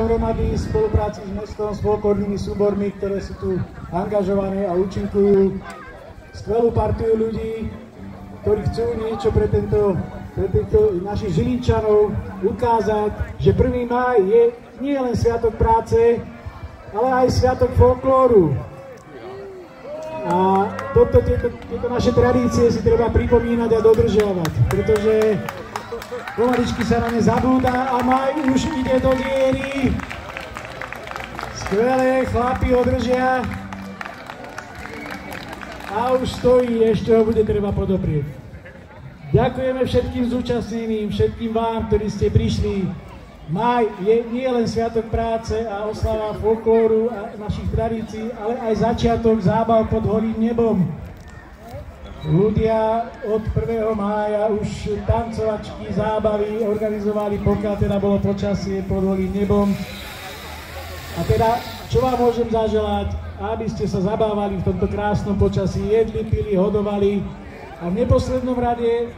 dohromady v spolupráci s mestom, s folklórnymi súbormi, ktoré sú tu angažované a účinkujú. Skvelú partiu ľudí, ktorí chcú niečo pre týchto našich Žilinčanov ukázať, že 1. máj je nie len sviatok práce, ale aj sviatok folklóru. A tieto naše tradície si treba pripomínať a dodržiavať, pretože pomaličky sa na ne zabúda a maj už ide do diery. Skvelé, chlapi ho držia a už stojí, ešte ho bude treba podoprieť. Ďakujeme všetkým zúčastneným, všetkým vám, ktorí ste prišli. Máj je nie len sviatok práce a oslava folklóru a našich tradícií, ale aj začiatok zábav pod holým nebom. Ľudia od 1. mája už tancovačky, zábavy organizovali, pokiaľ teda bolo počasie pod holým nebom. A teda, čo vám môžem zaželať, aby ste sa zabávali v tomto krásnom počasí, jedli, pili, hodovali a v neposlednom rade